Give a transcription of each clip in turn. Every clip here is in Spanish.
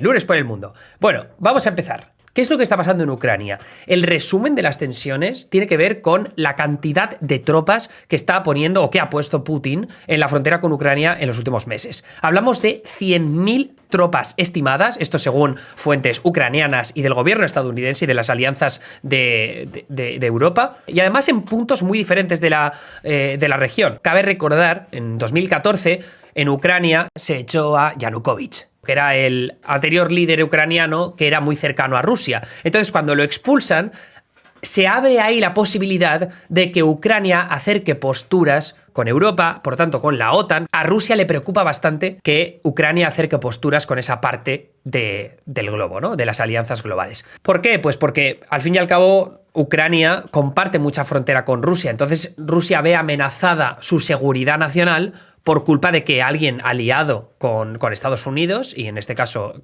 Lunes por el mundo. Bueno, vamos a empezar. ¿Qué es lo que está pasando en Ucrania? El resumen de las tensiones tiene que ver con la cantidad de tropas que está poniendo o que ha puesto Putin en la frontera con Ucrania en los últimos meses. Hablamos de 100.000 tropas estimadas, esto según fuentes ucranianas y del gobierno estadounidense y de las alianzas de Europa, y además en puntos muy diferentes de la región. Cabe recordar, en 2014, en Ucrania se echó a Yanukovych, que era el anterior líder ucraniano que era muy cercano a Rusia. Entonces, cuando lo expulsan, se abre ahí la posibilidad de que Ucrania acerque posturas con Europa, por tanto con la OTAN. A Rusia le preocupa bastante que Ucrania acerque posturas con esa parte del globo, ¿no? De las alianzas globales. ¿Por qué? Pues porque al fin y al cabo Ucrania comparte mucha frontera con Rusia, entonces Rusia ve amenazada su seguridad nacional por culpa de que alguien aliado con Estados Unidos, y en este caso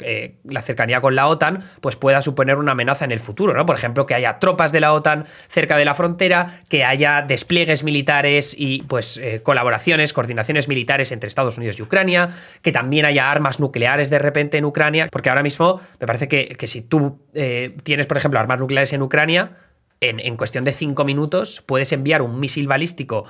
la cercanía con la OTAN, pues pueda suponer una amenaza en el futuro, ¿no? Por ejemplo, que haya tropas de la OTAN cerca de la frontera, que haya despliegues militares y pues colaboraciones, coordinaciones militares entre Estados Unidos y Ucrania, que también haya armas nucleares de repente en Ucrania, porque ahora mismo me parece que si tú tienes, por ejemplo, armas nucleares en Ucrania, en cuestión de 5 minutos puedes enviar un misil balístico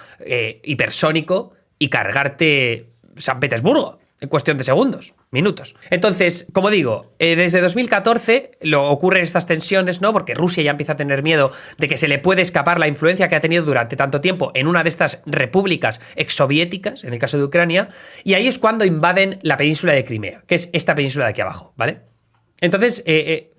hipersónico y cargarte San Petersburgo en cuestión de segundos, minutos. Entonces, como digo, desde 2014 ocurren estas tensiones, ¿no? Porque Rusia ya empieza a tener miedo de que se le puede escapar la influencia que ha tenido durante tanto tiempo en una de estas repúblicas exsoviéticas, en el caso de Ucrania, y ahí es cuando invaden la península de Crimea, que es esta península de aquí abajo, ¿vale? Entonces,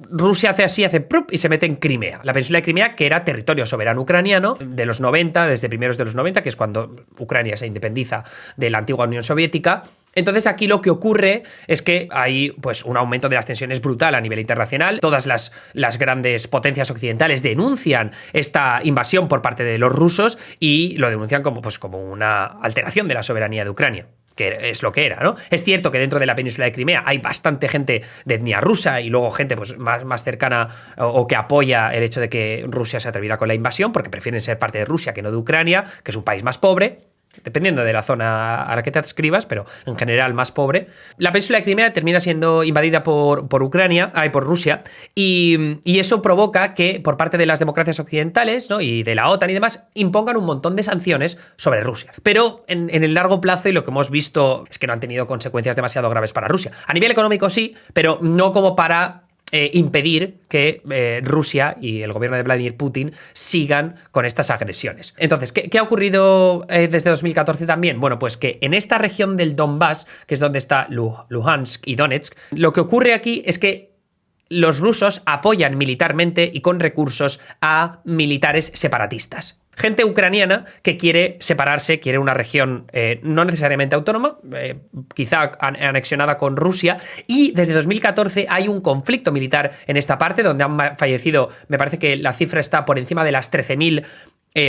Rusia hace así, hace ¡prup! Y se mete en Crimea. La península de Crimea, que era territorio soberano ucraniano de los 90, desde primeros de los 90, que es cuando Ucrania se independiza de la antigua Unión Soviética. Entonces aquí lo que ocurre es que hay pues un aumento de las tensiones brutal a nivel internacional. Todas las grandes potencias occidentales denuncian esta invasión por parte de los rusos y lo denuncian como una alteración de la soberanía de Ucrania, que es lo que era, ¿no? Es cierto que dentro de la península de Crimea hay bastante gente de etnia rusa y luego gente pues más cercana o que apoya el hecho de que Rusia se atreviera con la invasión porque prefieren ser parte de Rusia que no de Ucrania, que es un país más pobre, dependiendo de la zona a la que te adscribas, pero en general más pobre. La península de Crimea termina siendo invadida por Rusia, y eso provoca que por parte de las democracias occidentales, ¿no? Y de la OTAN y demás, impongan un montón de sanciones sobre Rusia. Pero en el largo plazo, y lo que hemos visto es que no han tenido consecuencias demasiado graves para Rusia. A nivel económico sí, pero no como para impedir que Rusia y el gobierno de Vladimir Putin sigan con estas agresiones. Entonces, ¿qué ha ocurrido desde 2014 también? Bueno, pues que en esta región del Donbass, que es donde está Luhansk y Donetsk, lo que ocurre aquí es que los rusos apoyan militarmente y con recursos a militares separatistas. Gente ucraniana que quiere separarse, quiere una región no necesariamente autónoma, quizá anexionada con Rusia, y desde 2014 hay un conflicto militar en esta parte donde han fallecido, me parece que la cifra está por encima de las 13.000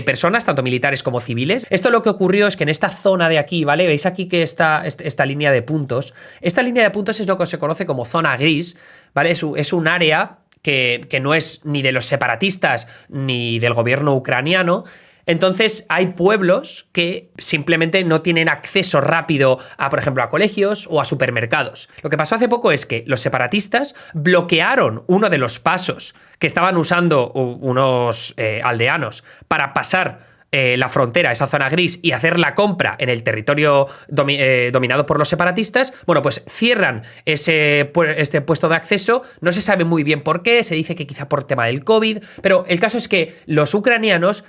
personas, tanto militares como civiles. Esto lo que ocurrió es que en esta zona de aquí, ¿vale? Veis aquí que esta línea de puntos. Esta línea de puntos es lo que se conoce como zona gris, ¿vale? Es un área que no es ni de los separatistas ni del gobierno ucraniano. Entonces hay pueblos que simplemente no tienen acceso rápido a, por ejemplo, a colegios o a supermercados. Lo que pasó hace poco es que los separatistas bloquearon uno de los pasos que estaban usando unos aldeanos para pasar la frontera, esa zona gris, y hacer la compra en el territorio dominado por los separatistas. Bueno, pues cierran este puesto de acceso. No se sabe muy bien por qué, se dice que quizá por tema del COVID, pero el caso es que los ucranianos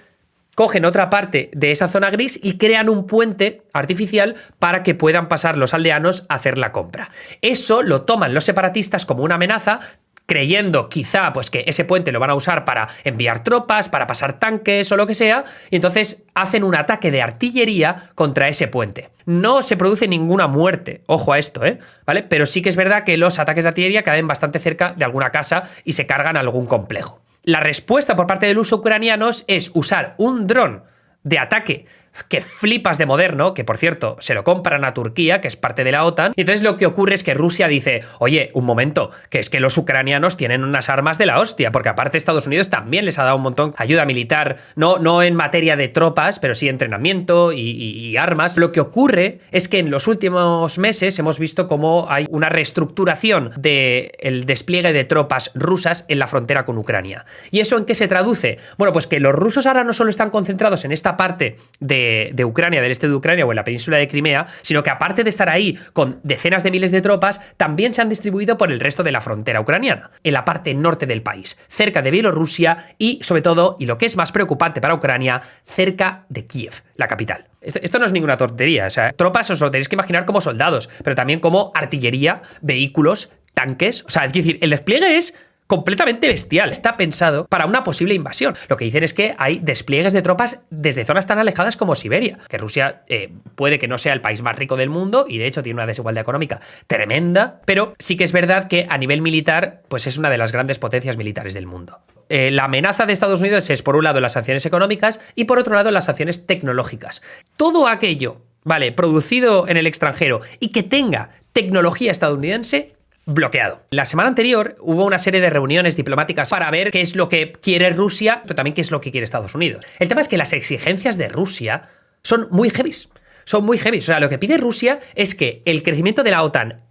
cogen otra parte de esa zona gris y crean un puente artificial para que puedan pasar los aldeanos a hacer la compra. Eso lo toman los separatistas como una amenaza, creyendo quizá pues que ese puente lo van a usar para enviar tropas, para pasar tanques o lo que sea, y entonces hacen un ataque de artillería contra ese puente. No se produce ninguna muerte, ojo a esto, ¿vale? Pero sí que es verdad que los ataques de artillería caen bastante cerca de alguna casa y se cargan algún complejo. La respuesta por parte de los ucranianos es usar un dron de ataque que flipas de moderno, que por cierto se lo compran a Turquía, que es parte de la OTAN, y entonces lo que ocurre es que Rusia dice, oye, un momento, que es que los ucranianos tienen unas armas de la hostia, porque aparte Estados Unidos también les ha dado un montón de ayuda militar, no en materia de tropas, pero sí entrenamiento y armas. Lo que ocurre es que en los últimos meses hemos visto cómo hay una reestructuración del despliegue de tropas rusas en la frontera con Ucrania. ¿Y eso en qué se traduce? Bueno, pues que los rusos ahora no solo están concentrados en esta parte de Ucrania, del este de Ucrania o en la península de Crimea, sino que aparte de estar ahí con decenas de miles de tropas, también se han distribuido por el resto de la frontera ucraniana, en la parte norte del país, cerca de Bielorrusia y, sobre todo, y lo que es más preocupante para Ucrania, cerca de Kiev, la capital. Esto no es ninguna tontería, o sea, tropas os lo tenéis que imaginar como soldados, pero también como artillería, vehículos, tanques, o sea, es decir, el despliegue es completamente bestial. Está pensado para una posible invasión. Lo que dicen es que hay despliegues de tropas desde zonas tan alejadas como Siberia, que Rusia puede que no sea el país más rico del mundo y de hecho tiene una desigualdad económica tremenda, pero sí que es verdad que a nivel militar pues es una de las grandes potencias militares del mundo. La amenaza de Estados Unidos es por un lado las sanciones económicas y por otro lado las sanciones tecnológicas. Todo aquello, vale, producido en el extranjero y que tenga tecnología estadounidense, bloqueado. La semana anterior hubo una serie de reuniones diplomáticas para ver qué es lo que quiere Rusia, pero también qué es lo que quiere Estados Unidos. El tema es que las exigencias de Rusia son muy heavies. Son muy heavies. O sea, lo que pide Rusia es que el crecimiento de la OTAN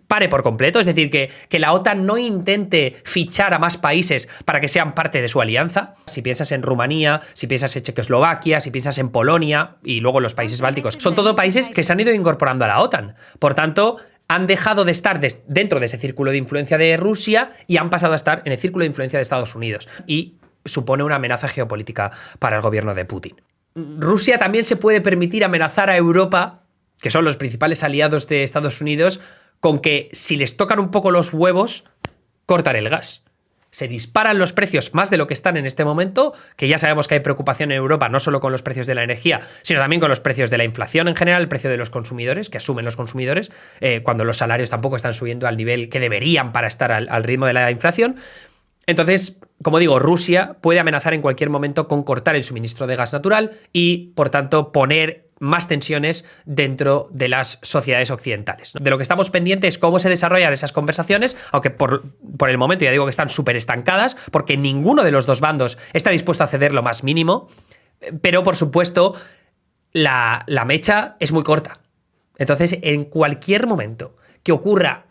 pare por completo, es decir, que la OTAN no intente fichar a más países para que sean parte de su alianza. Si piensas en Rumanía, si piensas en Checoslovaquia, si piensas en Polonia y luego los países bálticos, son todos países que se han ido incorporando a la OTAN. Por tanto, han dejado de estar dentro de ese círculo de influencia de Rusia y han pasado a estar en el círculo de influencia de Estados Unidos. Y supone una amenaza geopolítica para el gobierno de Putin. Rusia también se puede permitir amenazar a Europa, que son los principales aliados de Estados Unidos, con que si les tocan un poco los huevos, cortan el gas. Se disparan los precios más de lo que están en este momento, que ya sabemos que hay preocupación en Europa no solo con los precios de la energía, sino también con los precios de la inflación en general, el precio de los consumidores, que asumen los consumidores, cuando los salarios tampoco están subiendo al nivel que deberían para estar al ritmo de la inflación. Entonces, como digo, Rusia puede amenazar en cualquier momento con cortar el suministro de gas natural y, por tanto, poner más tensiones dentro de las sociedades occidentales. De lo que estamos pendientes es cómo se desarrollan esas conversaciones, aunque por el momento ya digo que están súper estancadas, porque ninguno de los dos bandos está dispuesto a ceder lo más mínimo, pero por supuesto la mecha es muy corta. Entonces, en cualquier momento que ocurra,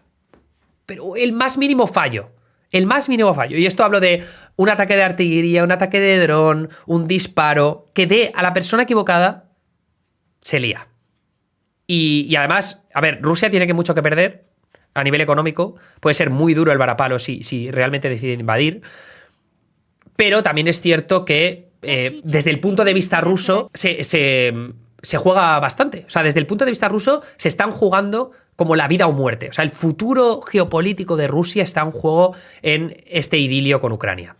pero el más mínimo fallo, y esto hablo de un ataque de artillería, un ataque de dron, un disparo, que dé a la persona equivocada, se lía. Y además, a ver, Rusia tiene mucho que perder a nivel económico. Puede ser muy duro el varapalo si realmente decide invadir. Pero también es cierto que desde el punto de vista ruso se juega bastante. O sea, desde el punto de vista ruso se están jugando como la vida o muerte. O sea, el futuro geopolítico de Rusia está en juego en este idilio con Ucrania.